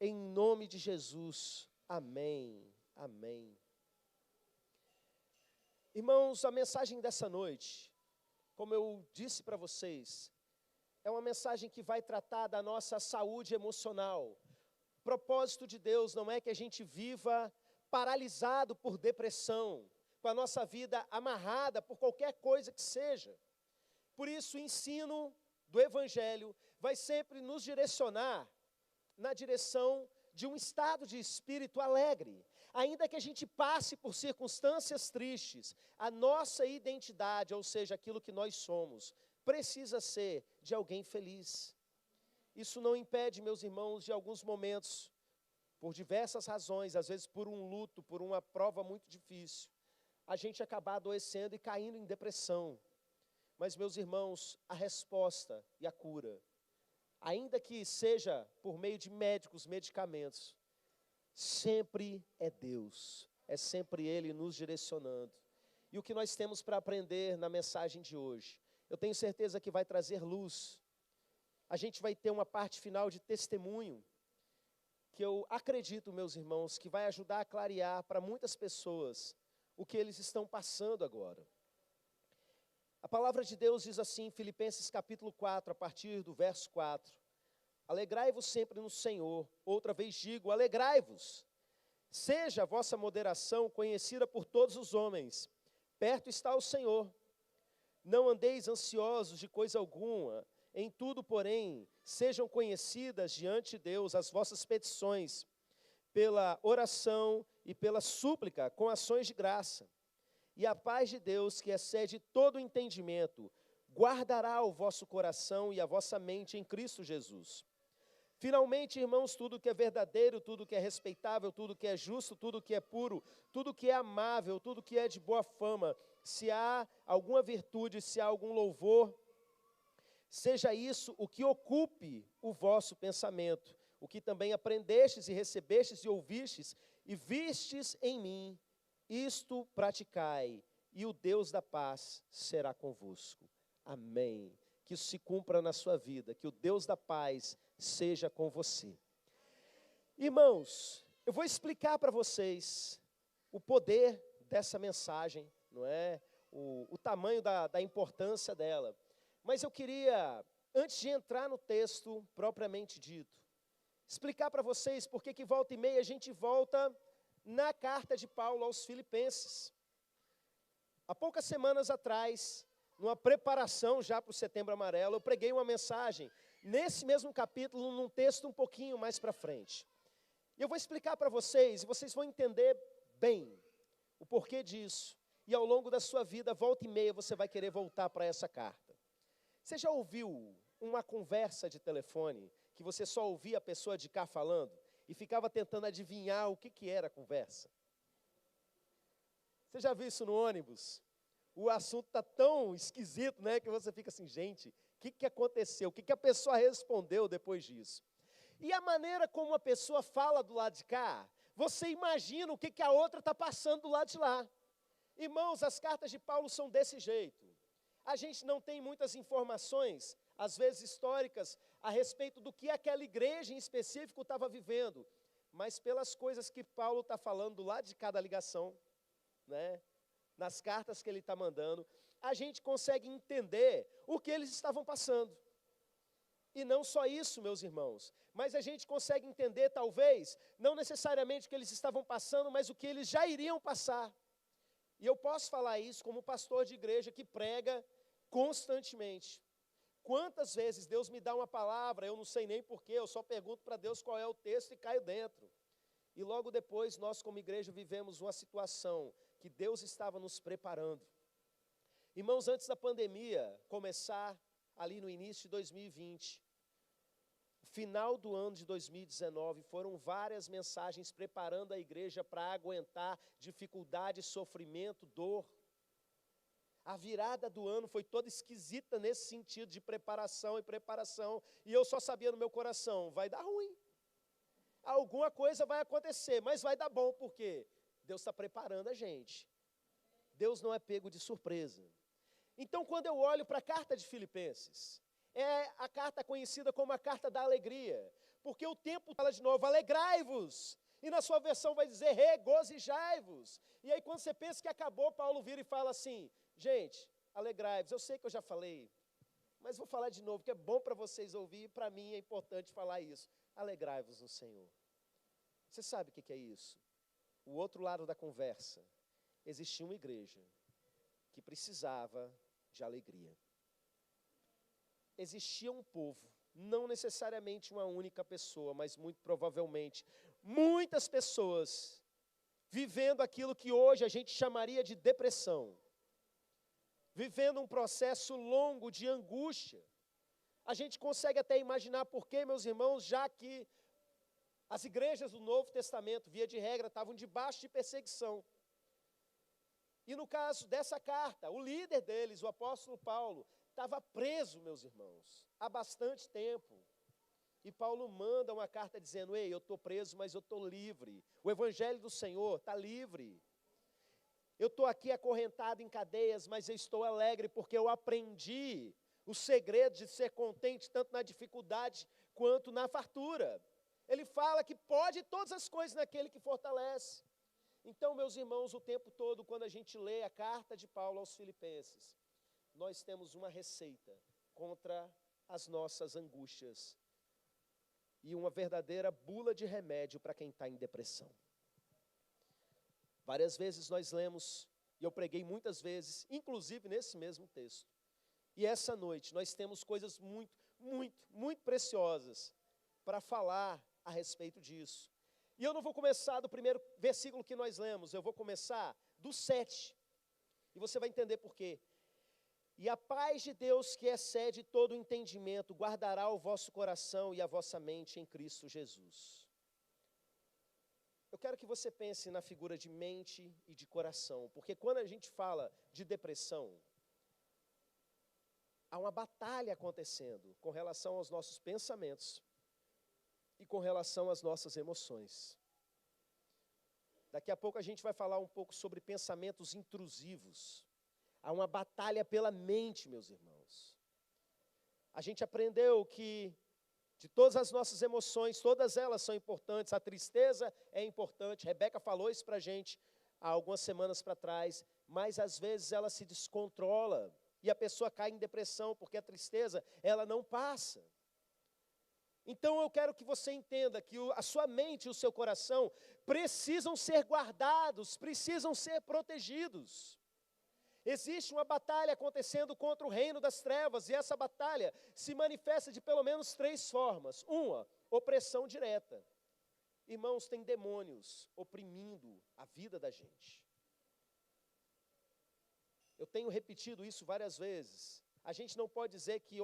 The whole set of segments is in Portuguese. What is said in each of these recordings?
em nome de Jesus. Amém, amém. Irmãos, a mensagem dessa noite, como eu disse para vocês, é uma mensagem que vai tratar da nossa saúde emocional. O propósito de Deus não é que a gente viva paralisado por depressão, com a nossa vida amarrada por qualquer coisa que seja. Por isso, o ensino do Evangelho vai sempre nos direcionar na direção de um estado de espírito alegre. Ainda que a gente passe por circunstâncias tristes, a nossa identidade, ou seja, aquilo que nós somos, precisa ser de alguém feliz. Isso não impede, meus irmãos, de alguns momentos, por diversas razões, às vezes por um luto, por uma prova muito difícil, a gente acabar adoecendo e caindo em depressão. Mas, meus irmãos, a resposta e a cura, ainda que seja por meio de médicos, medicamentos, sempre é Deus, é sempre Ele nos direcionando. E o que nós temos para aprender na mensagem de hoje, eu tenho certeza que vai trazer luz. A gente vai ter uma parte final de testemunho, que eu acredito, meus irmãos, que vai ajudar a clarear para muitas pessoas o que eles estão passando agora. A palavra de Deus diz assim, em Filipenses capítulo 4, a partir do verso 4. Alegrai-vos sempre no Senhor. Outra vez digo, alegrai-vos. Seja a vossa moderação conhecida por todos os homens. Perto está o Senhor. Não andeis ansiosos de coisa alguma. Em tudo, porém, sejam conhecidas diante de Deus as vossas petições, pela oração e pela súplica, com ações de graça. E a paz de Deus, que excede todo o entendimento, guardará o vosso coração e a vossa mente em Cristo Jesus. Finalmente, irmãos, tudo que é verdadeiro, tudo que é respeitável, tudo que é justo, tudo que é puro, tudo que é amável, tudo que é de boa fama, se há alguma virtude, se há algum louvor, seja isso o que ocupe o vosso pensamento, o que também aprendestes e recebestes e ouvistes e vistes em mim, isto praticai, e o Deus da paz será convosco. Amém. Que isso se cumpra na sua vida, que o Deus da paz seja com você. Irmãos, eu vou explicar para vocês o poder dessa mensagem, não é? O tamanho da importância dela. Mas eu queria, antes de entrar no texto propriamente dito, explicar para vocês por que volta e meia a gente volta na carta de Paulo aos Filipenses. Há poucas semanas atrás, numa preparação já para o Setembro Amarelo, eu preguei uma mensagem nesse mesmo capítulo, num texto um pouquinho mais para frente. E eu vou explicar para vocês, e vocês vão entender bem o porquê disso. E ao longo da sua vida, volta e meia, você vai querer voltar para essa carta. Você já ouviu uma conversa de telefone, que você só ouvia a pessoa de cá falando, e ficava tentando adivinhar o que era a conversa? Você já viu isso no ônibus? O assunto está tão esquisito, né, que você fica assim, gente, o que aconteceu? O que a pessoa respondeu depois disso? E a maneira como a pessoa fala do lado de cá, você imagina o que a outra está passando do lado de lá. Irmãos, as cartas de Paulo são desse jeito. A gente não tem muitas informações, às vezes históricas, a respeito do que aquela igreja em específico estava vivendo, mas pelas coisas que Paulo está falando do lado de cada ligação, né? Nas cartas que ele está mandando, a gente consegue entender o que eles estavam passando. E não só isso, meus irmãos, mas a gente consegue entender, talvez, não necessariamente o que eles estavam passando, mas o que eles já iriam passar. E eu posso falar isso como pastor de igreja que prega constantemente. Quantas vezes Deus me dá uma palavra, eu não sei nem porquê, eu só pergunto para Deus qual é o texto e caio dentro. E logo depois, nós como igreja vivemos uma situação que Deus estava nos preparando. Irmãos, antes da pandemia começar, ali no início de 2020, final do ano de 2019, foram várias mensagens preparando a igreja para aguentar dificuldade, sofrimento, dor. A virada do ano foi toda esquisita nesse sentido de preparação, e eu só sabia no meu coração, vai dar ruim. Alguma coisa vai acontecer, mas vai dar bom, porque Deus está preparando a gente. Deus não é pego de surpresa. Então, quando eu olho para a carta de Filipenses, é a carta conhecida como a carta da alegria, porque o tempo fala de novo, alegrai-vos. E na sua versão vai dizer, regozijai-vos. E aí quando você pensa que acabou, Paulo vira e fala assim, gente, alegrai-vos. Eu sei que eu já falei, mas vou falar de novo, que é bom para vocês ouvir, e para mim é importante falar isso. Alegrai-vos no Senhor. Você sabe o que é isso? O outro lado da conversa. Existia uma igreja que precisava de alegria. Existia um povo, não necessariamente uma única pessoa, mas muito provavelmente muitas pessoas vivendo aquilo que hoje a gente chamaria de depressão, vivendo um processo longo de angústia. A gente consegue até imaginar por quê, meus irmãos, já que as igrejas do Novo Testamento, via de regra, estavam debaixo de perseguição. E no caso dessa carta, o líder deles, o apóstolo Paulo, estava preso, meus irmãos, há bastante tempo. E Paulo manda uma carta dizendo, ei, eu estou preso, mas eu estou livre. O evangelho do Senhor está livre. Eu estou aqui acorrentado em cadeias, mas eu estou alegre porque eu aprendi o segredo de ser contente tanto na dificuldade quanto na fartura. Ele fala que pode todas as coisas naquele que fortalece. Então, meus irmãos, o tempo todo, quando a gente lê a carta de Paulo aos Filipenses, nós temos uma receita contra as nossas angústias e uma verdadeira bula de remédio para quem está em depressão. Várias vezes nós lemos, e eu preguei muitas vezes, inclusive nesse mesmo texto. E essa noite nós temos coisas muito preciosas para falar a respeito disso. E eu não vou começar do primeiro versículo que nós lemos, eu vou começar do 7. E você vai entender por quê. E a paz de Deus, que excede todo o entendimento, guardará o vosso coração e a vossa mente em Cristo Jesus. Eu quero que você pense na figura de mente e de coração, porque quando a gente fala de depressão, há uma batalha acontecendo com relação aos nossos pensamentos e com relação às nossas emoções. Daqui a pouco a gente vai falar um pouco sobre pensamentos intrusivos. Há uma batalha pela mente, meus irmãos. A gente aprendeu que de todas as nossas emoções, todas elas são importantes. A tristeza é importante. Rebeca falou isso para a gente há algumas semanas para trás. Mas às vezes ela se descontrola e a pessoa cai em depressão porque a tristeza, ela não passa. Então eu quero que você entenda que a sua mente e o seu coração precisam ser guardados, precisam ser protegidos. Existe uma batalha acontecendo contra o reino das trevas, e essa batalha se manifesta de pelo menos 3 formas. Uma, opressão direta. Irmãos, tem demônios oprimindo a vida da gente. Eu tenho repetido isso várias vezes. A gente não pode dizer que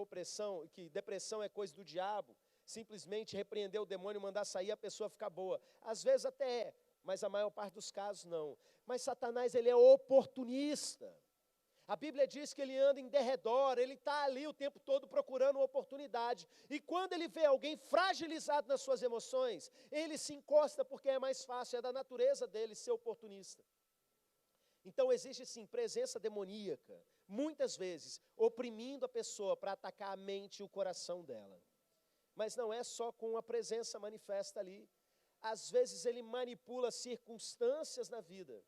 depressão é coisa do diabo, simplesmente repreender o demônio, mandar sair, a pessoa ficar boa. Às vezes até é, mas a maior parte dos casos não. Mas Satanás, ele é oportunista. A Bíblia diz que ele anda em derredor, ele está ali o tempo todo procurando uma oportunidade. E quando ele vê alguém fragilizado nas suas emoções, ele se encosta porque é mais fácil, é da natureza dele ser oportunista. Então existe sim presença demoníaca, muitas vezes oprimindo a pessoa para atacar a mente e o coração dela. Mas não é só com a presença manifesta ali. Às vezes ele manipula circunstâncias na vida,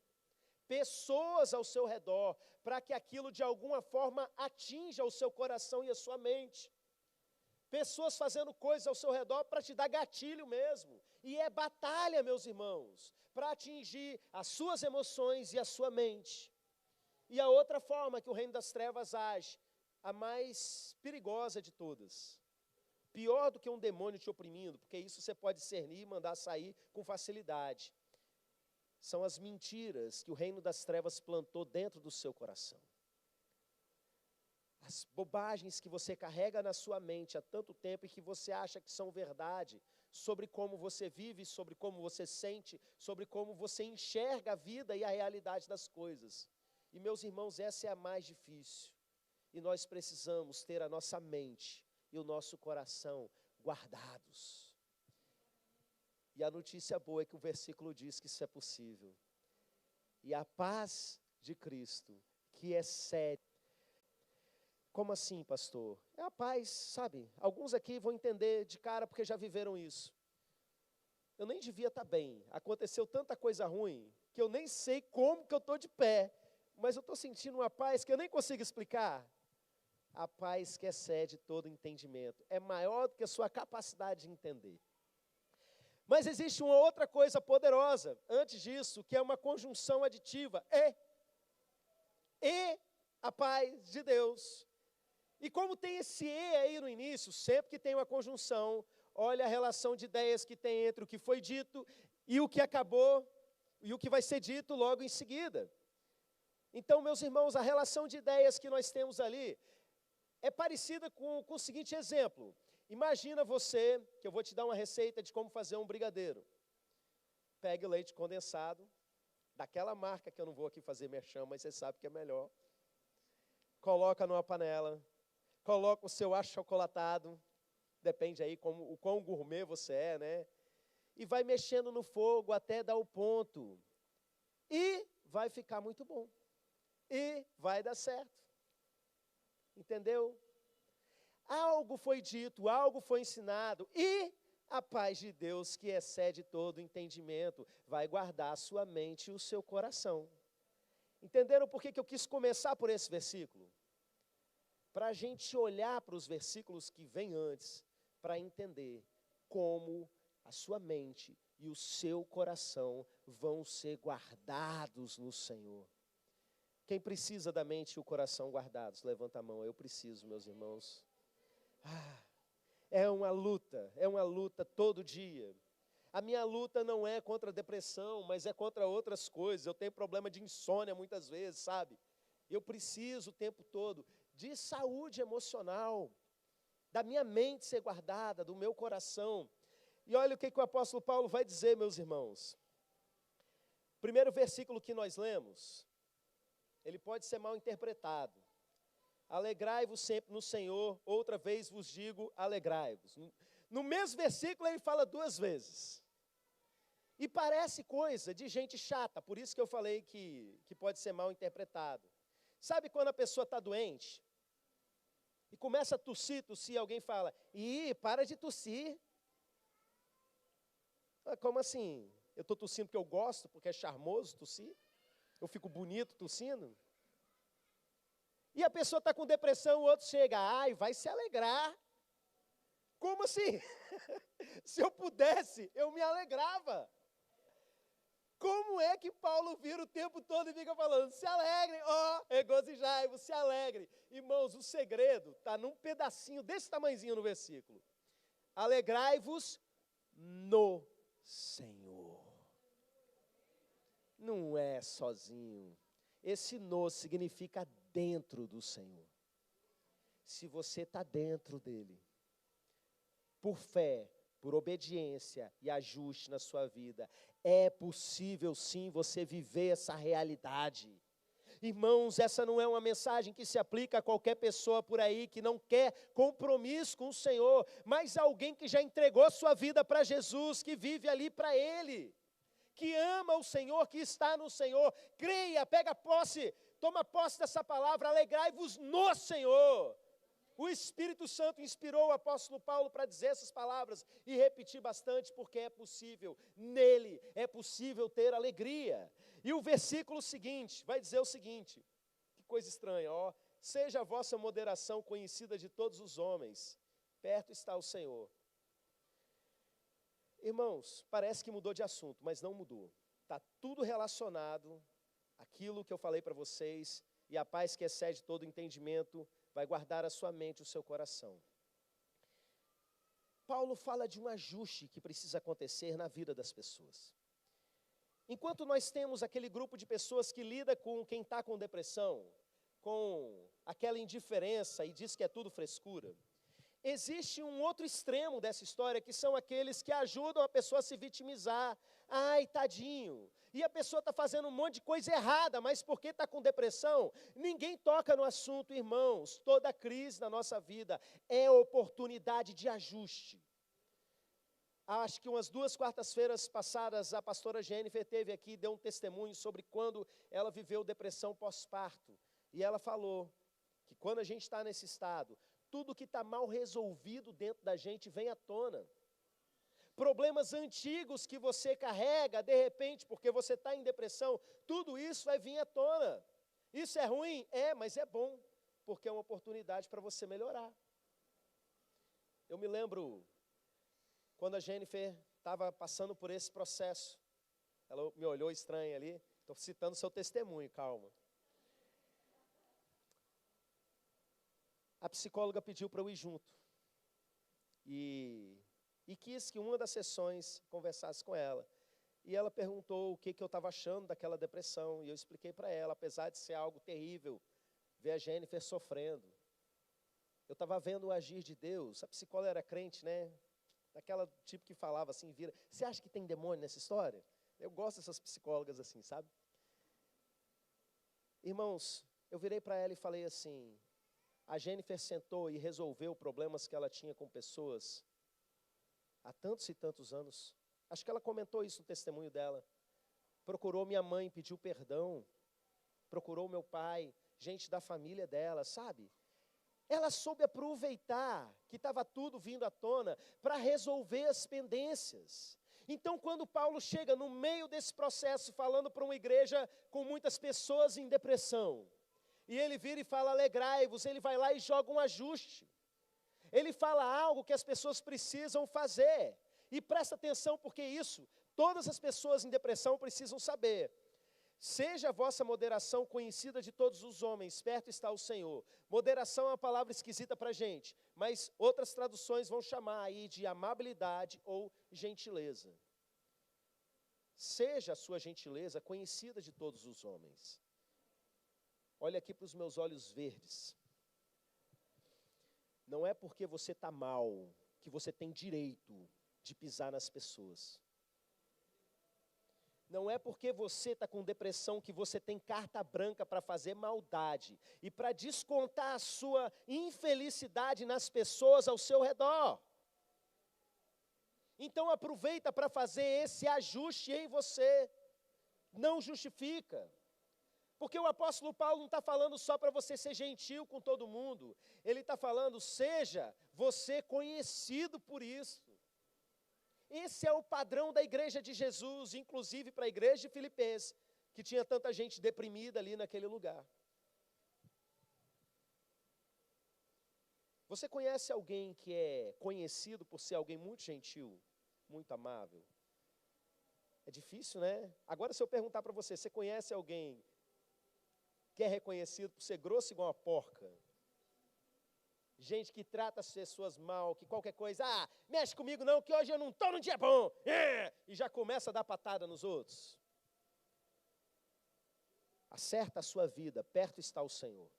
pessoas ao seu redor, para que aquilo de alguma forma atinja o seu coração e a sua mente. Pessoas fazendo coisas ao seu redor para te dar gatilho mesmo. E é batalha, meus irmãos, para atingir as suas emoções e a sua mente. E a outra forma que o reino das trevas age, a mais perigosa de todas. Pior do que um demônio te oprimindo, porque isso você pode discernir e mandar sair com facilidade. São as mentiras que o reino das trevas plantou dentro do seu coração. As bobagens que você carrega na sua mente há tanto tempo e que você acha que são verdade, sobre como você vive, sobre como você sente, sobre como você enxerga a vida e a realidade das coisas. E meus irmãos, essa é a mais difícil. E nós precisamos ter a nossa mente e o nosso coração guardados. E a notícia boa é que o versículo diz que isso é possível. E a paz de Cristo, que excede. Como assim, pastor? É a paz, sabe? Alguns aqui vão entender de cara porque já viveram isso. Eu nem devia estar bem. Aconteceu tanta coisa ruim que eu nem sei como que eu estou de pé. Mas eu estou sentindo uma paz que eu nem consigo explicar. A paz que excede todo entendimento. É maior do que a sua capacidade de entender. Mas existe uma outra coisa poderosa antes disso, que é uma conjunção aditiva. E a paz de Deus. E como tem esse e aí no início, sempre que tem uma conjunção, olha a relação de ideias que tem entre o que foi dito e o que acabou, e o que vai ser dito logo em seguida. Então, meus irmãos, a relação de ideias que nós temos ali é parecida com o seguinte exemplo. Imagina você, que eu vou te dar uma receita de como fazer um brigadeiro. Pegue o leite condensado, daquela marca que eu não vou aqui fazer merchan, mas você sabe que é melhor. Coloca numa panela, coloca o seu achocolatado, depende aí o quão gourmet você é, né? E vai mexendo no fogo até dar o ponto. E vai ficar muito bom. E vai dar certo. Entendeu? Algo foi dito, algo foi ensinado. E a paz de Deus, que excede todo entendimento, vai guardar a sua mente e o seu coração. Entenderam por que eu quis começar por esse versículo? Para a gente olhar para os versículos que vêm antes, para entender como a sua mente e o seu coração vão ser guardados no Senhor. Quem precisa da mente e o coração guardados? Levanta a mão, eu preciso, meus irmãos. É uma luta todo dia. A minha luta não é contra a depressão, mas é contra outras coisas. Eu tenho problema de insônia muitas vezes, sabe? Eu preciso o tempo todo de saúde emocional, da minha mente ser guardada, do meu coração. E olha o que o apóstolo Paulo vai dizer, meus irmãos. Primeiro versículo que nós lemos, ele pode ser mal interpretado. Alegrai-vos sempre no Senhor, outra vez vos digo, alegrai-vos. No mesmo versículo ele fala duas vezes. E parece coisa de gente chata, por isso que eu falei que pode ser mal interpretado. Sabe quando a pessoa está doente? E começa a tossir, alguém fala, para de tossir. Como assim? Eu estou tossindo porque eu gosto, porque é charmoso tossir? Eu fico bonito tossindo? E a pessoa está com depressão, o outro chega, vai se alegrar. Como assim? Se eu pudesse, eu me alegrava. Como é que Paulo vira o tempo todo e fica falando, se alegre, regozijai-vos, se alegre. Irmãos, o segredo está num pedacinho desse tamanhozinho no versículo. Alegrai-vos no Senhor. Não é sozinho. Esse no significa dentro do Senhor. Se você está dentro dele, por fé, por obediência e ajuste na sua vida, é possível sim você viver essa realidade. Irmãos, essa não é uma mensagem que se aplica a qualquer pessoa por aí que não quer compromisso com o Senhor, mas alguém que já entregou sua vida para Jesus, que vive ali para Ele, que ama o Senhor, que está no Senhor. Creia, pega posse, toma posse dessa palavra, alegrai-vos no Senhor. O Espírito Santo inspirou o apóstolo Paulo para dizer essas palavras e repetir bastante, porque é possível, nele é possível ter alegria. E o versículo seguinte vai dizer o seguinte, que coisa estranha, seja a vossa moderação conhecida de todos os homens, perto está o Senhor. Irmãos, parece que mudou de assunto, mas não mudou. Está tudo relacionado àquilo que eu falei para vocês, e a paz que excede todo entendimento vai guardar a sua mente e o seu coração. Paulo fala de um ajuste que precisa acontecer na vida das pessoas. Enquanto nós temos aquele grupo de pessoas que lida com quem está com depressão, com aquela indiferença e diz que é tudo frescura, existe um outro extremo dessa história, que são aqueles que ajudam a pessoa a se vitimizar. Ai, tadinho. E a pessoa está fazendo um monte de coisa errada, mas porque está com depressão, ninguém toca no assunto, irmãos. Toda crise na nossa vida é oportunidade de ajuste. Acho que umas 2 quartas-feiras passadas, a pastora Jennifer esteve aqui e deu um testemunho sobre quando ela viveu depressão pós-parto. E ela falou que quando a gente está nesse estado, tudo que está mal resolvido dentro da gente vem à tona. Problemas antigos que você carrega, de repente, porque você está em depressão, tudo isso vai vir à tona. Isso é ruim? É, mas é bom, porque é uma oportunidade para você melhorar. Eu me lembro quando a Jennifer estava passando por esse processo. Ela me olhou estranha ali. Estou citando seu testemunho, calma. A psicóloga pediu para eu ir junto. E quis que uma das sessões conversasse com ela. E ela perguntou o que eu estava achando daquela depressão. E eu expliquei para ela, apesar de ser algo terrível, ver a Jennifer sofrendo. Eu estava vendo o agir de Deus. A psicóloga era crente, né? Daquela tipo que falava assim, vira. Você acha que tem demônio nessa história? Eu gosto dessas psicólogas assim, sabe? Irmãos, eu virei para ela e falei assim, a Jennifer sentou e resolveu problemas que ela tinha com pessoas há tantos e tantos anos. Acho que ela comentou isso no testemunho dela. Procurou minha mãe, pediu perdão. Procurou meu pai, gente da família dela, sabe? Ela soube aproveitar que estava tudo vindo à tona para resolver as pendências. Então, quando Paulo chega no meio desse processo, falando para uma igreja com muitas pessoas em depressão, e ele vira e fala, alegrai-vos, ele vai lá e joga um ajuste. Ele fala algo que as pessoas precisam fazer. E presta atenção, porque isso, todas as pessoas em depressão precisam saber. Seja a vossa moderação conhecida de todos os homens, perto está o Senhor. Moderação é uma palavra esquisita para a gente, mas outras traduções vão chamar aí de amabilidade ou gentileza. Seja a sua gentileza conhecida de todos os homens. Olha aqui para os meus olhos verdes. Não é porque você está mal que você tem direito de pisar nas pessoas. Não é porque você está com depressão que você tem carta branca para fazer maldade e para descontar a sua infelicidade nas pessoas ao seu redor. Então aproveita para fazer esse ajuste em você. Não justifica. Porque o apóstolo Paulo não está falando só para você ser gentil com todo mundo. Ele está falando, seja você conhecido por isso. Esse é o padrão da igreja de Jesus, inclusive para a igreja de Filipenses, que tinha tanta gente deprimida ali naquele lugar. Você conhece alguém que é conhecido por ser alguém muito gentil, muito amável? É difícil, né? Agora, se eu perguntar para você, você conhece alguém que é reconhecido por ser grosso igual uma porca? Gente que trata as pessoas mal, que qualquer coisa, mexe comigo não, que hoje eu não estou num dia bom, e já começa a dar patada nos outros. Acerta a sua vida, perto está o Senhor.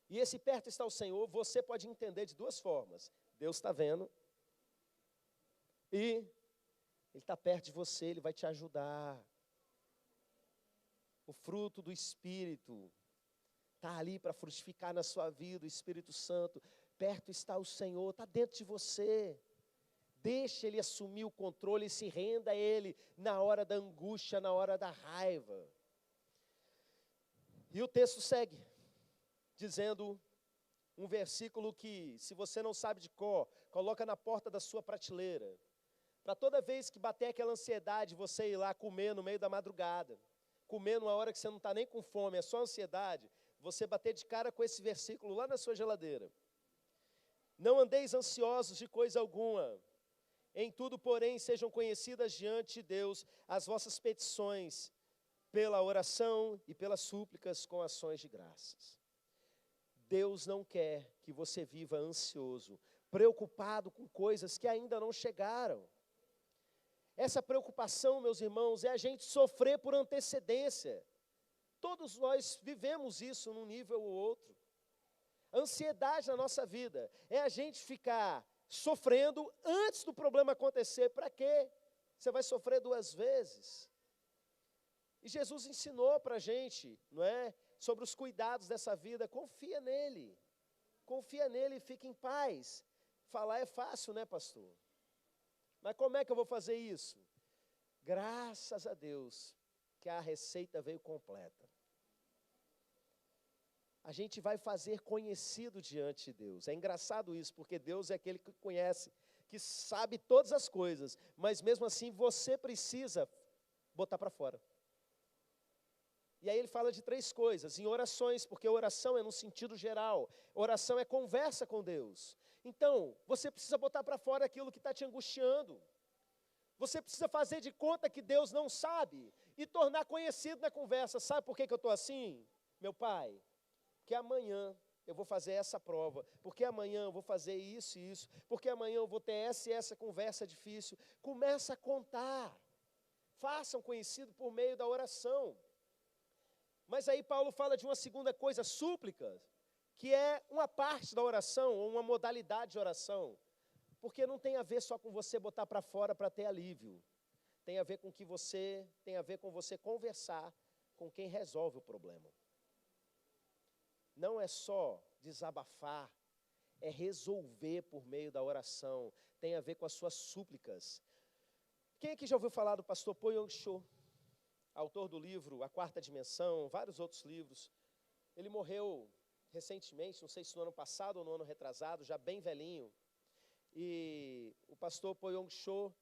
E esse perto está o Senhor, você pode entender de duas formas. Deus está vendo, e Ele está perto de você, Ele vai te ajudar. O fruto do Espírito está ali para frutificar na sua vida, o Espírito Santo. Perto está o Senhor, está dentro de você. Deixe Ele assumir o controle e se renda a Ele na hora da angústia, na hora da raiva. E o texto segue, dizendo um versículo que, se você não sabe de cor, coloca na porta da sua prateleira. Para toda vez que bater aquela ansiedade, você ir lá comer no meio da madrugada, comer numa hora que você não está nem com fome, é só ansiedade, você bater de cara com esse versículo lá na sua geladeira. Não andeis ansiosos de coisa alguma, em tudo, porém, sejam conhecidas diante de Deus as vossas petições, pela oração e pelas súplicas com ações de graças. Deus não quer que você viva ansioso, preocupado com coisas que ainda não chegaram. Essa preocupação, meus irmãos, é a gente sofrer por antecedência. Todos nós vivemos isso num nível ou outro. Ansiedade na nossa vida é a gente ficar sofrendo antes do problema acontecer. Para quê? Você vai sofrer duas vezes. E Jesus ensinou para a gente, não é? Sobre os cuidados dessa vida. Confia nele. Confia nele e fica em paz. Falar é fácil, né, pastor? Mas como é que eu vou fazer isso? Graças a Deus que a receita veio completa. a gente vai fazer conhecido diante de Deus. É engraçado isso, porque Deus é aquele que conhece, que sabe todas as coisas, mas mesmo assim você precisa botar para fora. E aí ele fala de 3 coisas, em orações, porque oração é no sentido geral, oração é conversa com Deus. Então, você precisa botar para fora aquilo que está te angustiando. Você precisa fazer de conta que Deus não sabe e tornar conhecido na conversa. Sabe por que eu estou assim? Meu pai, porque amanhã eu vou fazer essa prova, porque amanhã eu vou fazer isso e isso, porque amanhã eu vou ter essa e essa conversa difícil. Começa a contar. Façam conhecido por meio da oração. Mas aí Paulo fala de uma segunda coisa, súplicas, que é uma parte da oração, ou uma modalidade de oração. Porque não tem a ver só com você botar para fora para ter alívio. Tem a ver com você conversar com quem resolve o problema. Não é só desabafar, é resolver por meio da oração. Tem a ver com as suas súplicas. Quem aqui já ouviu falar do pastor Po Yong-cho? Autor do livro A Quarta Dimensão, vários outros livros. Ele morreu recentemente, não sei se no ano passado ou no ano retrasado, já bem velhinho. E o pastor Po Yong-cho,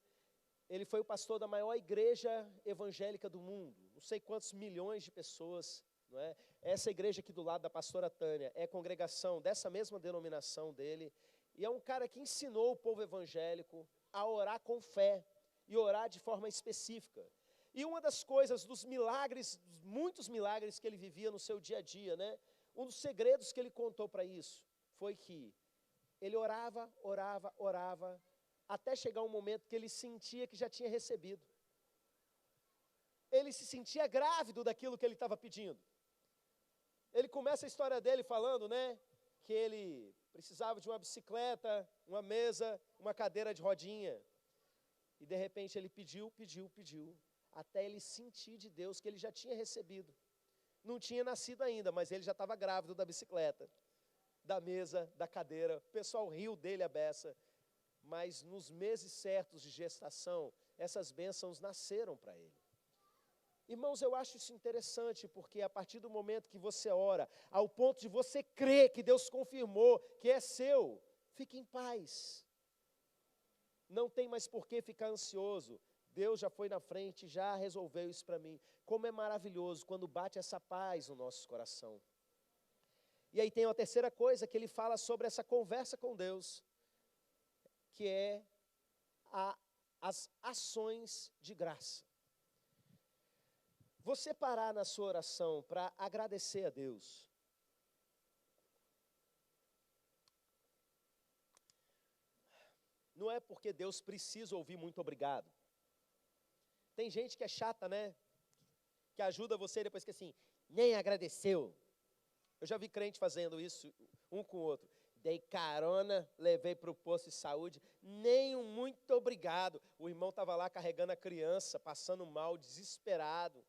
ele foi o pastor da maior igreja evangélica do mundo. Não sei quantos milhões de pessoas, não é? Essa igreja aqui do lado da pastora Tânia é congregação dessa mesma denominação dele. E é um cara que ensinou o povo evangélico a orar com fé e orar de forma específica. E uma das coisas, dos milagres, muitos milagres que ele vivia no seu dia a dia, né? Um dos segredos que ele contou para isso foi que ele orava, até chegar um momento que ele sentia que já tinha recebido. Ele se sentia grávido daquilo que ele estava pedindo. Ele começa a história dele falando, né? Que ele precisava de uma bicicleta, uma mesa, uma cadeira de rodinha. E de repente ele pediu, até ele sentir de Deus que ele já tinha recebido. Não tinha nascido ainda, mas ele já estava grávido da bicicleta, da mesa, da cadeira. O pessoal riu dele a beça. Mas nos meses certos de gestação, essas bênçãos nasceram para ele. Irmãos, eu acho isso interessante, porque a partir do momento que você ora, ao ponto de você crer que Deus confirmou que é seu, fique em paz. Não tem mais por que ficar ansioso. Deus já foi na frente, já resolveu isso para mim. Como é maravilhoso quando bate essa paz no nosso coração. E aí tem uma terceira coisa que ele fala sobre essa conversa com Deus, que é as ações de graça. Você parar na sua oração para agradecer a Deus. Não é porque Deus precisa ouvir muito obrigado. Tem gente que é chata, né? Que ajuda você e depois que assim, nem agradeceu. Eu já vi crente fazendo isso, um com o outro. Dei carona, levei para o posto de saúde, nem um muito obrigado. O irmão estava lá carregando a criança, passando mal, desesperado,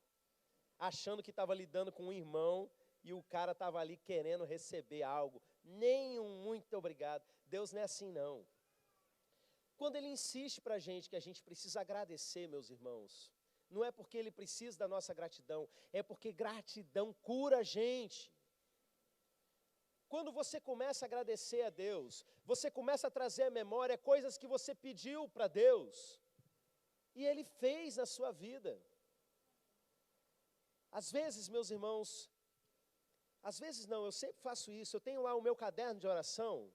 achando que estava lidando com um irmão e o cara estava ali querendo receber algo. Nem um muito obrigado. Deus não é assim, não. Quando Ele insiste para a gente que a gente precisa agradecer, meus irmãos, não é porque Ele precisa da nossa gratidão, é porque gratidão cura a gente. Quando você começa a agradecer a Deus, você começa a trazer à memória coisas que você pediu para Deus, e Ele fez na sua vida. Às vezes, meus irmãos, às vezes não, eu sempre faço isso, eu tenho lá o meu caderno de oração,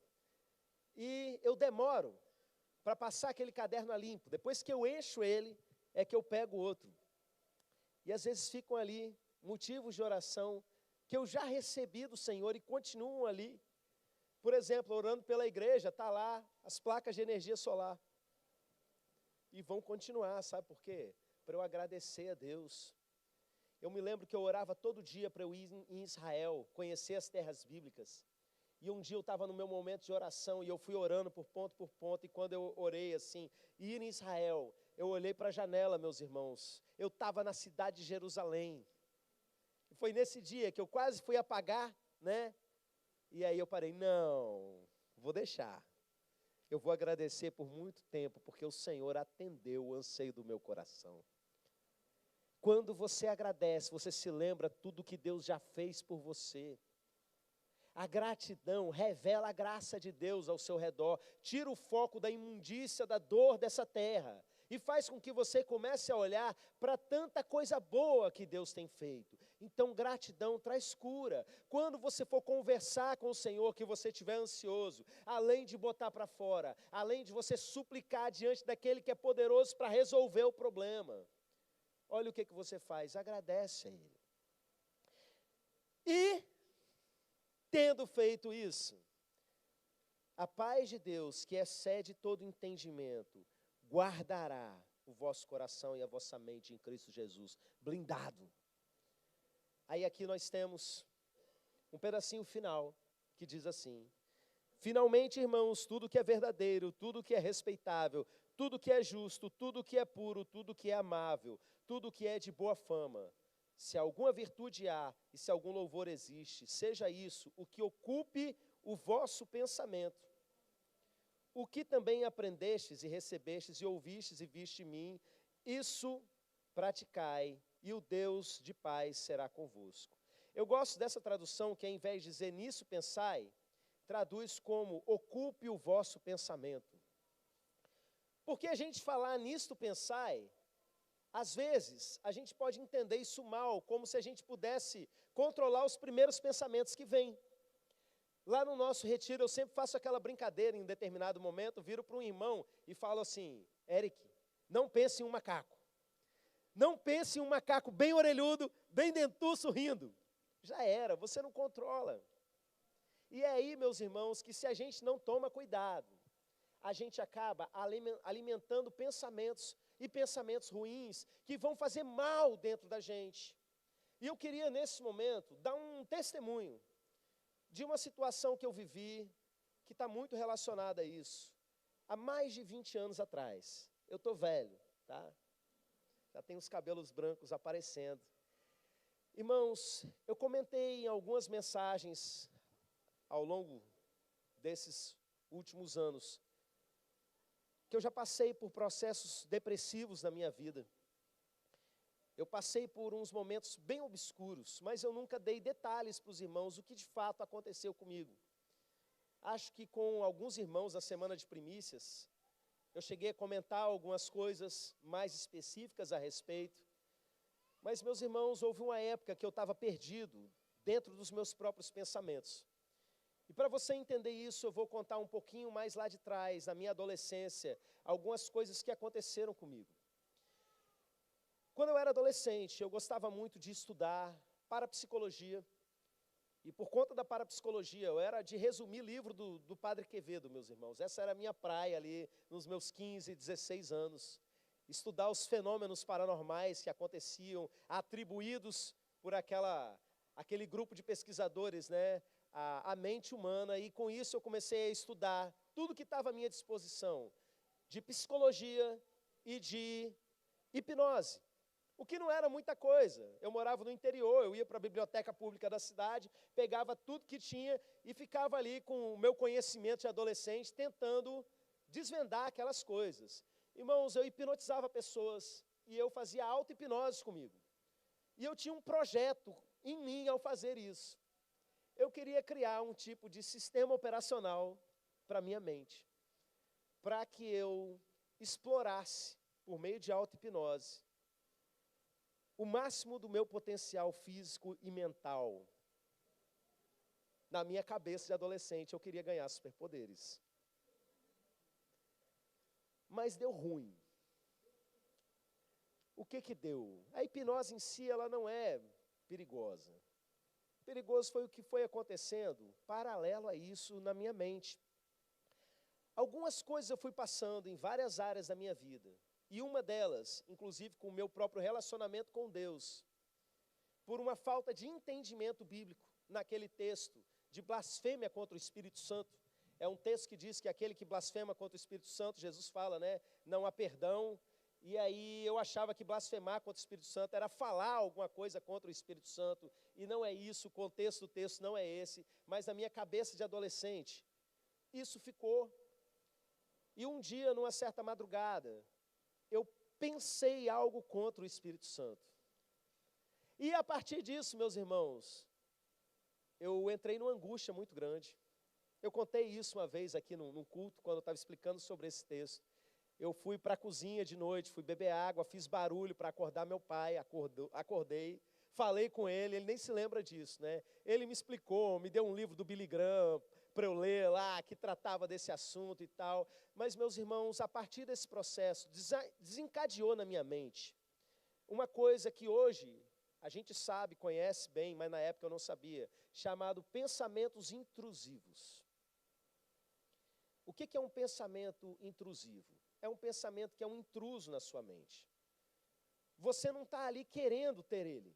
e eu demoro para passar aquele caderno a limpo. Depois que eu encho ele, é que eu pego outro. E às vezes ficam ali motivos de oração que eu já recebi do Senhor e continuam ali. Por exemplo, orando pela igreja, está lá as placas de energia solar. E vão continuar, sabe por quê? Para eu agradecer a Deus. Eu me lembro que eu orava todo dia para eu ir em Israel, conhecer as terras bíblicas. E um dia eu estava no meu momento de oração e eu fui orando por ponto, e quando eu orei assim, ir em Israel, eu olhei para a janela, meus irmãos, eu estava na cidade de Jerusalém. E foi nesse dia que eu quase fui apagar, né? E aí eu parei, não, vou deixar. Eu vou agradecer por muito tempo, porque o Senhor atendeu o anseio do meu coração. Quando você agradece, você se lembra tudo que Deus já fez por você. A gratidão revela a graça de Deus ao seu redor, tira o foco da imundícia, da dor dessa terra, e faz com que você comece a olhar para tanta coisa boa que Deus tem feito. Então, gratidão traz cura. Quando você for conversar com o Senhor, que você estiver ansioso, além de botar para fora, além de você suplicar diante daquele que é poderoso para resolver o problema, olha o que você faz, agradece a Ele. E, tendo feito isso, a paz de Deus, que excede todo entendimento, guardará o vosso coração e a vossa mente em Cristo Jesus, blindado. Aí aqui nós temos um pedacinho final, que diz assim: finalmente, irmãos, tudo que é verdadeiro, tudo que é respeitável, tudo que é justo, tudo que é puro, tudo que é amável, tudo que é de boa fama, se alguma virtude há e se algum louvor existe, seja isso o que ocupe o vosso pensamento. O que também aprendestes e recebestes e ouvistes e viste em mim, isso praticai, e o Deus de paz será convosco. Eu gosto dessa tradução que, ao invés de dizer nisso pensai, traduz como ocupe o vosso pensamento. Porque a gente falar nisto pensai, às vezes a gente pode entender isso mal, como se a gente pudesse controlar os primeiros pensamentos que vêm. Lá no nosso retiro eu sempre faço aquela brincadeira, em determinado momento, viro para um irmão e falo assim: Eric, não pense em um macaco. Não pense em um macaco bem orelhudo, bem dentuço, rindo. Já era, você não controla. E é aí, meus irmãos, que se a gente não toma cuidado, a gente acaba alimentando pensamentos e pensamentos ruins que vão fazer mal dentro da gente. E eu queria, nesse momento, dar um testemunho de uma situação que eu vivi, que está muito relacionada a isso. Há mais de 20 anos atrás. Eu estou velho, tá? Já tenho os cabelos brancos aparecendo. Irmãos, eu comentei em algumas mensagens ao longo desses últimos anos que eu já passei por processos depressivos na minha vida. Eu passei por uns momentos bem obscuros, mas eu nunca dei detalhes para os irmãos o que de fato aconteceu comigo. Acho que com alguns irmãos da Semana de Primícias, eu cheguei a comentar algumas coisas mais específicas a respeito. Mas, meus irmãos, houve uma época que eu estava perdido dentro dos meus próprios pensamentos. E para você entender isso, eu vou contar um pouquinho mais lá de trás, na minha adolescência, algumas coisas que aconteceram comigo. Quando eu era adolescente, eu gostava muito de estudar parapsicologia. E por conta da parapsicologia, eu era de resumir livro do Padre Quevedo, meus irmãos. Essa era a minha praia ali, nos meus 15, 16 anos. Estudar os fenômenos paranormais que aconteciam, atribuídos por aquele grupo de pesquisadores, né, à mente humana. E com isso eu comecei a estudar tudo que estava à minha disposição, de psicologia e de hipnose. O que não era muita coisa. Eu morava no interior, eu ia para a biblioteca pública da cidade, pegava tudo que tinha e ficava ali com o meu conhecimento de adolescente, tentando desvendar aquelas coisas. Irmãos, eu hipnotizava pessoas e eu fazia auto-hipnose comigo. E eu tinha um projeto em mim ao fazer isso. Eu queria criar um tipo de sistema operacional para a minha mente, para que eu explorasse, por meio de auto-hipnose, o máximo do meu potencial físico e mental. Na minha cabeça de adolescente, eu queria ganhar superpoderes. Mas deu ruim. O que deu? A hipnose em si, ela não é perigosa. Perigoso foi o que foi acontecendo, paralelo a isso, na minha mente. Algumas coisas eu fui passando em várias áreas da minha vida. E uma delas, inclusive com o meu próprio relacionamento com Deus, por uma falta de entendimento bíblico naquele texto de blasfêmia contra o Espírito Santo. É um texto que diz que aquele que blasfema contra o Espírito Santo, Jesus fala, né, não há perdão. E aí eu achava que blasfemar contra o Espírito Santo era falar alguma coisa contra o Espírito Santo. E não é isso, o contexto do texto não é esse. Mas na minha cabeça de adolescente, isso ficou. E um dia, numa certa madrugada, eu pensei algo contra o Espírito Santo. E a partir disso, meus irmãos, eu entrei numa angústia muito grande. Eu contei isso uma vez aqui num culto, quando eu estava explicando sobre esse texto. Eu fui para a cozinha de noite, fui beber água, fiz barulho para acordar meu pai, acordei, falei com ele nem se lembra disso, né? Ele me explicou, me deu um livro do Billy Graham para eu ler lá, que tratava desse assunto e tal. Mas, meus irmãos, a partir desse processo, desencadeou na minha mente uma coisa que hoje a gente sabe, conhece bem, mas na época eu não sabia, chamado pensamentos intrusivos. O que é um pensamento intrusivo? É um pensamento que é um intruso na sua mente. Você não está ali querendo ter ele.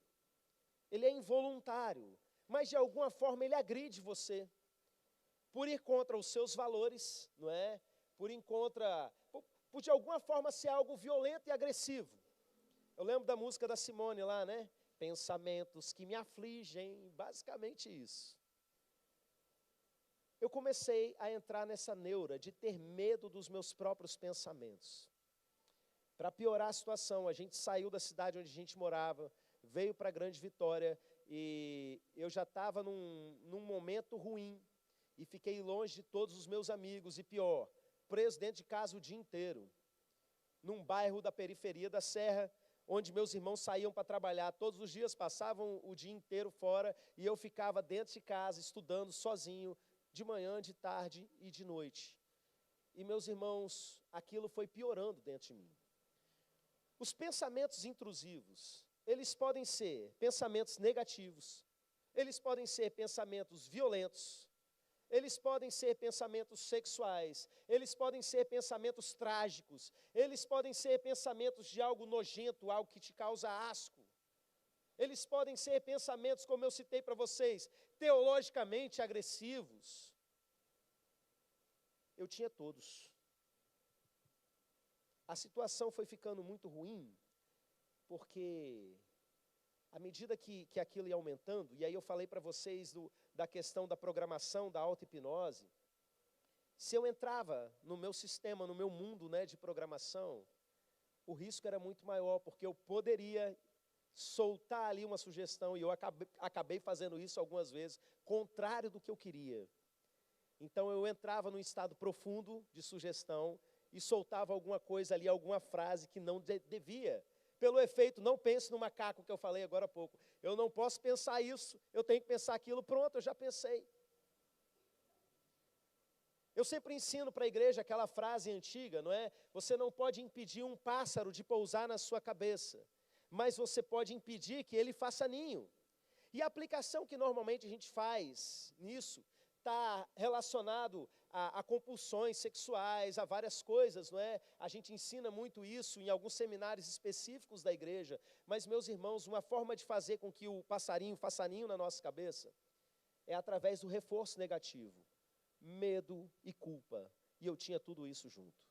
Ele é involuntário, mas de alguma forma ele agride você. Por ir contra os seus valores, não é? Por de alguma forma ser algo violento e agressivo. Eu lembro da música da Simone lá, né? Pensamentos que me afligem, basicamente isso. Eu comecei a entrar nessa neura de ter medo dos meus próprios pensamentos. Para piorar a situação, a gente saiu da cidade onde a gente morava, veio para Grande Vitória, e eu já estava num momento ruim, e fiquei longe de todos os meus amigos, e pior, preso dentro de casa o dia inteiro, num bairro da periferia da Serra, onde meus irmãos saíam para trabalhar, todos os dias passavam o dia inteiro fora, e eu ficava dentro de casa, estudando sozinho, de manhã, de tarde e de noite. E meus irmãos, aquilo foi piorando dentro de mim. Os pensamentos intrusivos, eles podem ser pensamentos negativos, eles podem ser pensamentos violentos, eles podem ser pensamentos sexuais, eles podem ser pensamentos trágicos, eles podem ser pensamentos de algo nojento, algo que te causa asco. Eles podem ser pensamentos, como eu citei para vocês, teologicamente agressivos. Eu tinha todos. A situação foi ficando muito ruim, porque à medida que aquilo ia aumentando, e aí eu falei para vocês da questão da programação, da auto-hipnose, se eu entrava no meu sistema, no meu mundo, né, de programação, o risco era muito maior, porque eu poderia soltar ali uma sugestão, e eu acabei fazendo isso algumas vezes, contrário do que eu queria. Então eu entrava num estado profundo de sugestão e soltava alguma coisa ali, alguma frase que não devia. Pelo efeito, não pense no macaco que eu falei agora há pouco. Eu não posso pensar isso, eu tenho que pensar aquilo, pronto, eu já pensei. Eu sempre ensino para a igreja aquela frase antiga, não é? Você não pode impedir um pássaro de pousar na sua cabeça, mas você pode impedir que ele faça ninho. E a aplicação que normalmente a gente faz nisso está relacionado a compulsões sexuais, a várias coisas, não é? A gente ensina muito isso em alguns seminários específicos da igreja, mas, meus irmãos, uma forma de fazer com que o passarinho faça ninho na nossa cabeça é através do reforço negativo, medo e culpa, e eu tinha tudo isso junto.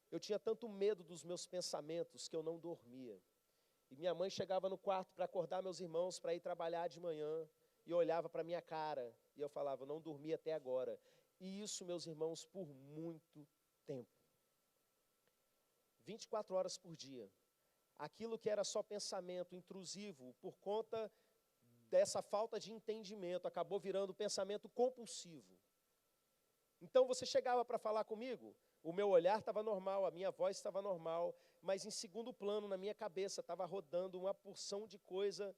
Eu tinha tanto medo dos meus pensamentos que eu não dormia. E minha mãe chegava no quarto para acordar meus irmãos para ir trabalhar de manhã, e olhava para a minha cara, e eu falava, não dormi até agora. E isso, meus irmãos, por muito tempo. 24 horas por dia. Aquilo que era só pensamento intrusivo, por conta dessa falta de entendimento, acabou virando pensamento compulsivo. Então você chegava para falar comigo, o meu olhar estava normal, a minha voz estava normal, mas em segundo plano, na minha cabeça, estava rodando uma porção de coisa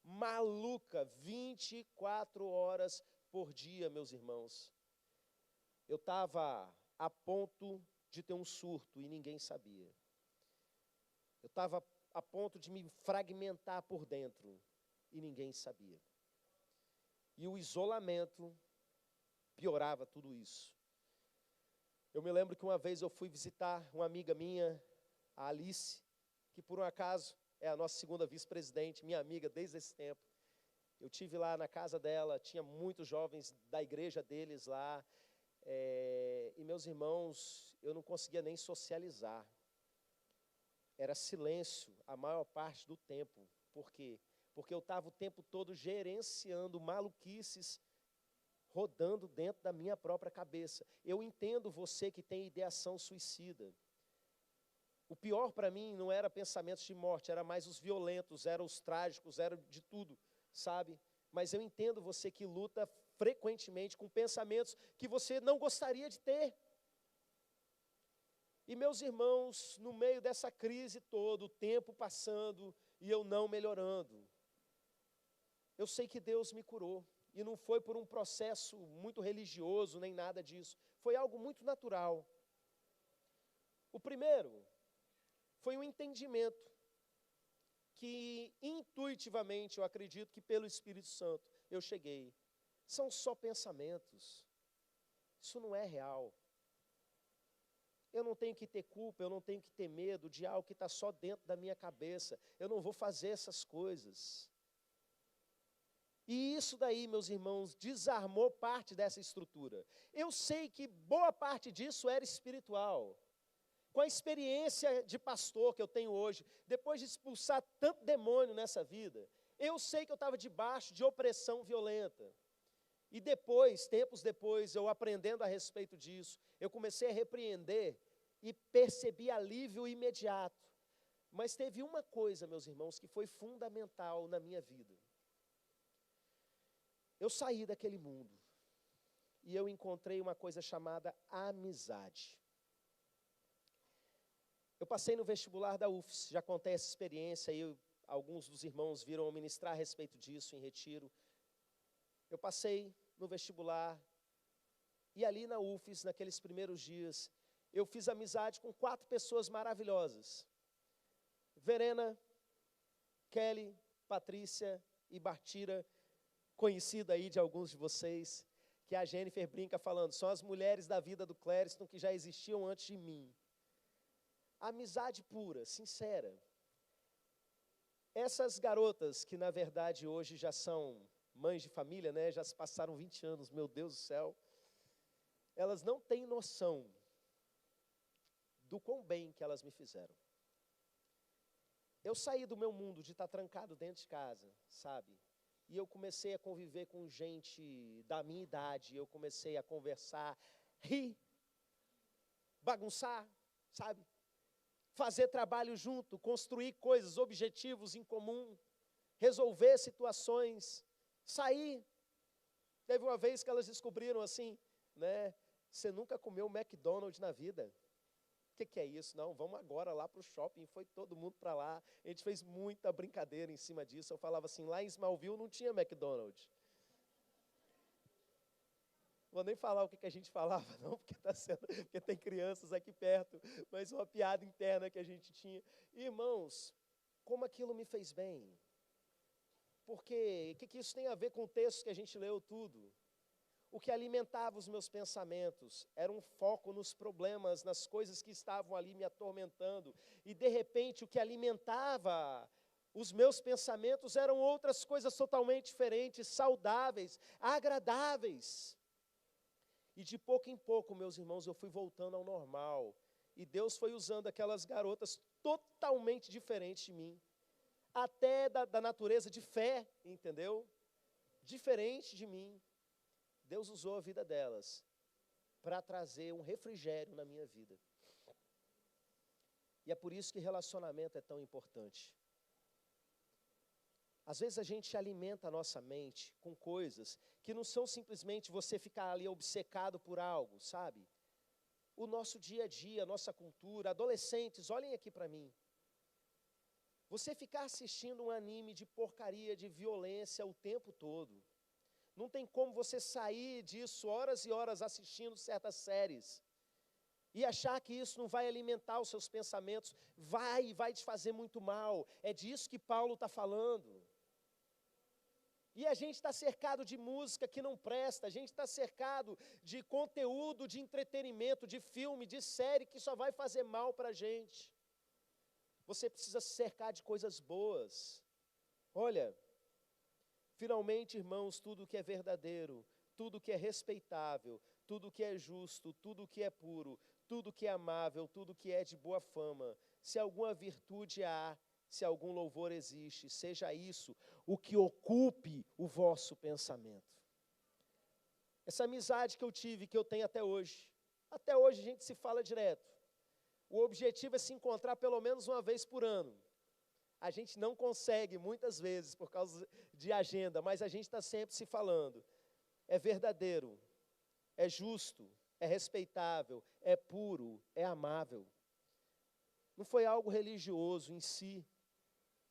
maluca, 24 horas por dia, meus irmãos. Eu estava a ponto de ter um surto e ninguém sabia. Eu estava a ponto de me fragmentar por dentro e ninguém sabia. E o isolamento piorava tudo isso. Eu me lembro que uma vez eu fui visitar uma amiga minha, a Alice, que por um acaso é a nossa segunda vice-presidente, minha amiga desde esse tempo. Eu estive lá na casa dela, tinha muitos jovens da igreja deles lá, e meus irmãos, eu não conseguia nem socializar. Era silêncio a maior parte do tempo. Por quê? Porque eu estava o tempo todo gerenciando maluquices rodando dentro da minha própria cabeça. Eu entendo você que tem ideação suicida. O pior para mim não era pensamentos de morte, era mais os violentos, eram os trágicos, era de tudo, sabe? mas eu entendo você que luta frequentemente com pensamentos que você não gostaria de ter. E meus irmãos, no meio dessa crise toda, o tempo passando e eu não melhorando, eu sei que Deus me curou. E não foi por um processo muito religioso, nem nada disso. Foi algo muito natural. O primeiro foi um entendimento que intuitivamente, eu acredito que pelo Espírito Santo, eu cheguei. São só pensamentos. Isso não é real. Eu não tenho que ter culpa, eu não tenho que ter medo de algo que está só dentro da minha cabeça. Eu não vou fazer essas coisas. E isso daí, meus irmãos, desarmou parte dessa estrutura. Eu sei que boa parte disso era espiritual. Com a experiência de pastor que eu tenho hoje, depois de expulsar tanto demônio nessa vida, eu sei que eu estava debaixo de opressão violenta. E depois, tempos depois, eu aprendendo a respeito disso, eu comecei a repreender e percebi alívio imediato. Mas teve uma coisa, meus irmãos, que foi fundamental na minha vida. Eu saí daquele mundo e eu encontrei uma coisa chamada amizade. Eu passei no vestibular da UFS, já contei essa experiência, e alguns dos irmãos viram ministrar a respeito disso em retiro. Eu passei no vestibular e ali na UFS, naqueles primeiros dias, eu fiz amizade com 4 pessoas maravilhosas. Verena, Kelly, Patrícia e Bartira, conhecida aí de alguns de vocês, que a Jennifer brinca falando, são as mulheres da vida do Clériston que já existiam antes de mim. Amizade pura, sincera. Essas garotas, que na verdade hoje já são mães de família, né, já se passaram 20 anos, meu Deus do céu, elas não têm noção do quão bem que elas me fizeram. Eu saí do meu mundo de estar trancado dentro de casa, sabe? E eu comecei a conviver com gente da minha idade, eu comecei a conversar, rir, bagunçar, sabe? Fazer trabalho junto, construir coisas, objetivos em comum, resolver situações, sair. Teve uma vez que elas descobriram assim, né? Você nunca comeu McDonald's na vida. O que é isso? Não, vamos agora lá para o shopping. Foi todo mundo para lá. A gente fez muita brincadeira em cima disso. Eu falava assim, lá em Smallville não tinha McDonald's. Vou nem falar o que a gente falava, não, porque tem crianças aqui perto, mas uma piada interna que a gente tinha. Irmãos, como aquilo me fez bem. Porque o que isso tem a ver com o texto que a gente leu tudo? O que alimentava os meus pensamentos era um foco nos problemas, nas coisas que estavam ali me atormentando. E, de repente, o que alimentava os meus pensamentos eram outras coisas totalmente diferentes, saudáveis, agradáveis. E de pouco em pouco, meus irmãos, eu fui voltando ao normal. E Deus foi usando aquelas garotas totalmente diferentes de mim. Até da natureza de fé, entendeu? Diferente de mim. Deus usou a vida delas para trazer um refrigério na minha vida. E é por isso que relacionamento é tão importante. Às vezes a gente alimenta a nossa mente com coisas que não são simplesmente você ficar ali obcecado por algo, sabe? O nosso dia a dia, a nossa cultura, adolescentes, olhem aqui para mim. Você ficar assistindo um anime de porcaria, de violência o tempo todo. Não tem como você sair disso horas e horas assistindo certas séries e achar que isso não vai alimentar os seus pensamentos. Vai te fazer muito mal. É disso que Paulo está falando. E a gente está cercado de música que não presta, a gente está cercado de conteúdo, de entretenimento, de filme, de série que só vai fazer mal para a gente. Você precisa se cercar de coisas boas. Olha, finalmente, irmãos, tudo que é verdadeiro, tudo que é respeitável, tudo que é justo, tudo que é puro, tudo que é amável, tudo que é de boa fama, se alguma virtude há, se algum louvor existe, seja isso o que ocupe o vosso pensamento. Essa amizade que eu tive, que eu tenho até hoje a gente se fala direto. O objetivo é se encontrar pelo menos uma vez por ano. A gente não consegue, muitas vezes, por causa de agenda, mas a gente está sempre se falando. É verdadeiro, é justo, é respeitável, é puro, é amável. Não foi algo religioso em si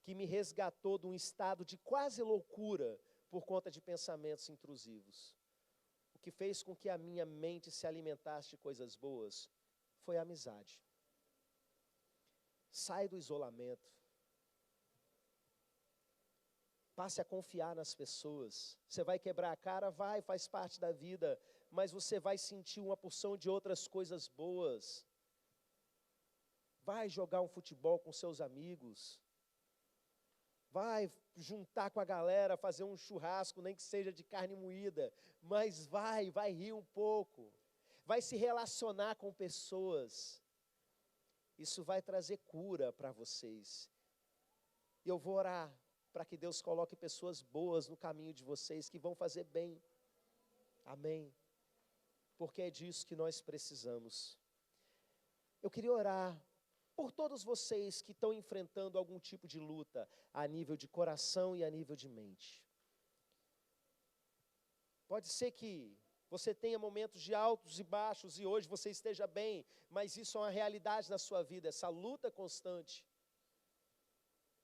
que me resgatou de um estado de quase loucura por conta de pensamentos intrusivos. O que fez com que a minha mente se alimentasse de coisas boas foi a amizade. Sai do isolamento. Passe a confiar nas pessoas. Você vai quebrar a cara? Vai, faz parte da vida. Mas você vai sentir uma porção de outras coisas boas. Vai jogar um futebol com seus amigos. Vai juntar com a galera, fazer um churrasco, nem que seja de carne moída. Mas vai rir um pouco. Vai se relacionar com pessoas. Isso vai trazer cura para vocês. E eu vou orar para que Deus coloque pessoas boas no caminho de vocês, que vão fazer bem. Amém. Porque é disso que nós precisamos. Eu queria orar por todos vocês que estão enfrentando algum tipo de luta, a nível de coração e a nível de mente. Pode ser que você tenha momentos de altos e baixos e hoje você esteja bem, mas isso é uma realidade na sua vida, essa luta constante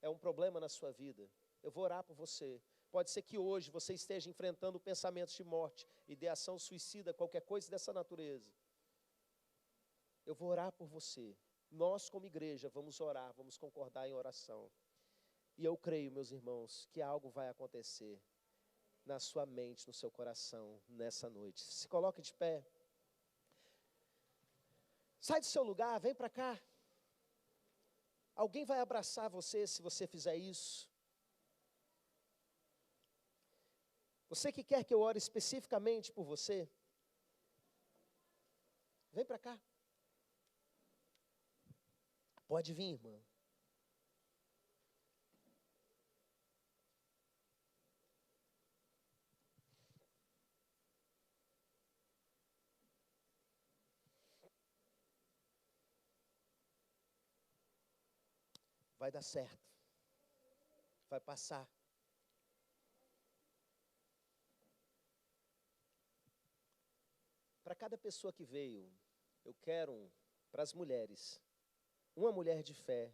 é um problema na sua vida. Eu vou orar por você. Pode ser que hoje você esteja enfrentando pensamentos de morte, ideação suicida, qualquer coisa dessa natureza. Eu vou orar por você. Nós, como igreja, vamos orar, vamos concordar em oração. E eu creio, meus irmãos, que algo vai acontecer na sua mente, no seu coração, nessa noite. Se coloque de pé. Sai do seu lugar, vem para cá. Alguém vai abraçar você se você fizer isso. Você que quer que eu ore especificamente por você, vem para cá. Pode vir, irmã. Vai dar certo. Vai passar. Para cada pessoa que veio, eu quero, para as mulheres, uma mulher de fé,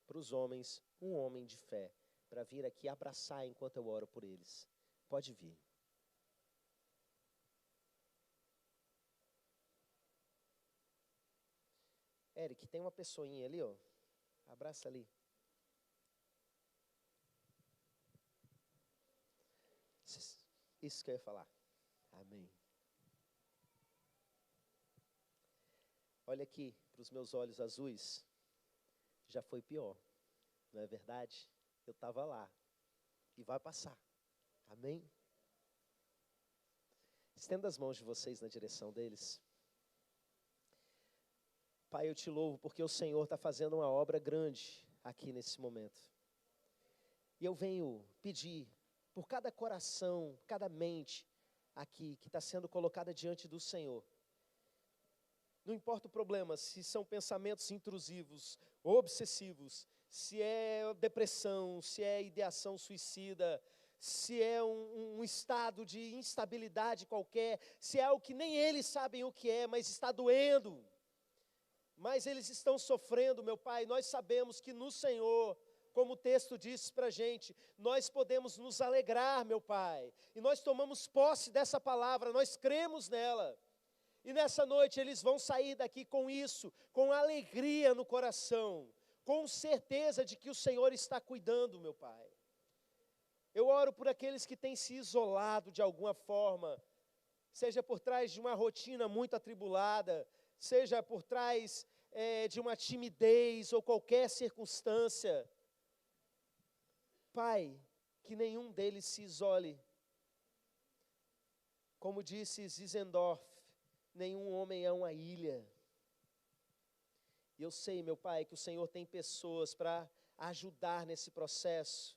para os homens, um homem de fé, para vir aqui abraçar enquanto eu oro por eles. Pode vir. Eric, tem uma pessoinha ali, ó. Abraça ali. Isso que eu ia falar. Amém. Olha aqui para os meus olhos azuis. Já foi pior, não é verdade? Eu estava lá. E vai passar. Amém? Estenda as mãos de vocês na direção deles. Pai, eu te louvo porque o Senhor está fazendo uma obra grande aqui nesse momento. E eu venho pedir por cada coração, cada mente aqui que está sendo colocada diante do Senhor. Não importa o problema, se são pensamentos intrusivos, obsessivos, se é depressão, se é ideação suicida, se é um estado de instabilidade qualquer, se é algo que nem eles sabem o que é, mas está doendo. Mas eles estão sofrendo, meu Pai. Nós sabemos que no Senhor, como o texto diz para a gente, nós podemos nos alegrar, meu Pai. E nós tomamos posse dessa palavra, nós cremos nela. E nessa noite eles vão sair daqui com isso, com alegria no coração, com certeza de que o Senhor está cuidando, meu Pai. Eu oro por aqueles que têm se isolado de alguma forma, seja por trás de uma rotina muito atribulada, seja por trás de uma timidez ou qualquer circunstância. Pai, que nenhum deles se isole. Como disse Zinzendorf, nenhum homem é uma ilha. E eu sei, meu Pai, que o Senhor tem pessoas para ajudar nesse processo.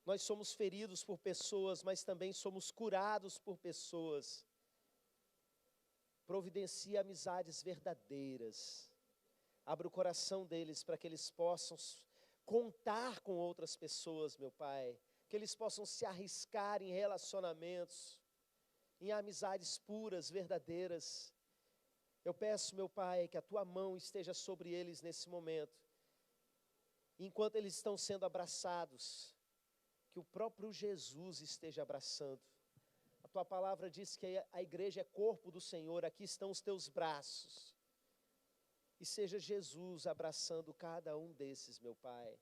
Nós somos feridos por pessoas, mas também somos curados por pessoas. Providencia amizades verdadeiras. Abra o coração deles para que eles possam contar com outras pessoas, meu Pai, que eles possam se arriscar em relacionamentos, em amizades puras, verdadeiras. Eu peço, meu Pai, que a Tua mão esteja sobre eles nesse momento, enquanto eles estão sendo abraçados, que o próprio Jesus esteja abraçando. A Tua palavra diz que a igreja é corpo do Senhor, aqui estão os Teus braços. E seja Jesus abraçando cada um desses, meu Pai,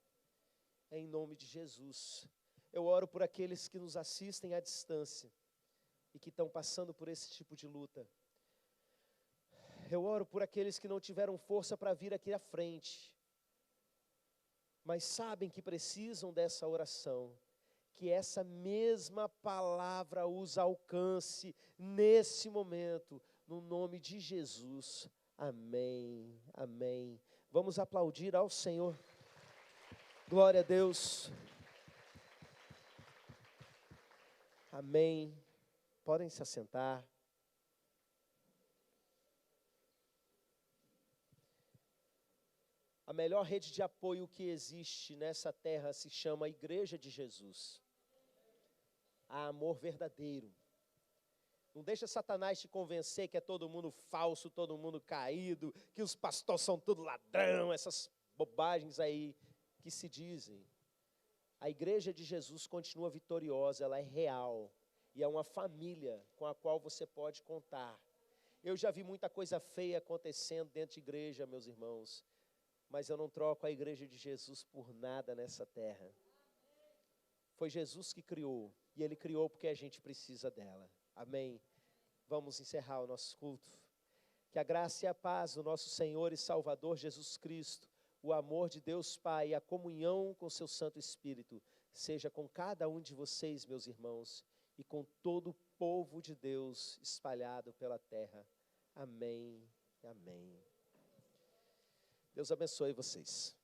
em nome de Jesus. Eu oro por aqueles que nos assistem à distância e que estão passando por esse tipo de luta. Eu oro por aqueles que não tiveram força para vir aqui à frente, mas sabem que precisam dessa oração. Que essa mesma palavra os alcance nesse momento, no nome de Jesus. Amém, amém. Vamos aplaudir ao Senhor. Glória a Deus. Amém. Podem se assentar. A melhor rede de apoio que existe nessa terra se chama Igreja de Jesus. Há amor verdadeiro. Não deixa Satanás te convencer que é todo mundo falso, todo mundo caído, que os pastores são tudo ladrão, essas bobagens aí que se dizem. A Igreja de Jesus continua vitoriosa, ela é real. E é uma família com a qual você pode contar. Eu já vi muita coisa feia acontecendo dentro de igreja, meus irmãos. Mas eu não troco a Igreja de Jesus por nada nessa terra. Foi Jesus que criou. E Ele criou porque a gente precisa dela. Amém. Vamos encerrar o nosso culto. Que a graça e a paz do nosso Senhor e Salvador Jesus Cristo, o amor de Deus Pai e a comunhão com seu Santo Espírito, seja com cada um de vocês, meus irmãos, e com todo o povo de Deus espalhado pela terra. Amém. Amém. Deus abençoe vocês.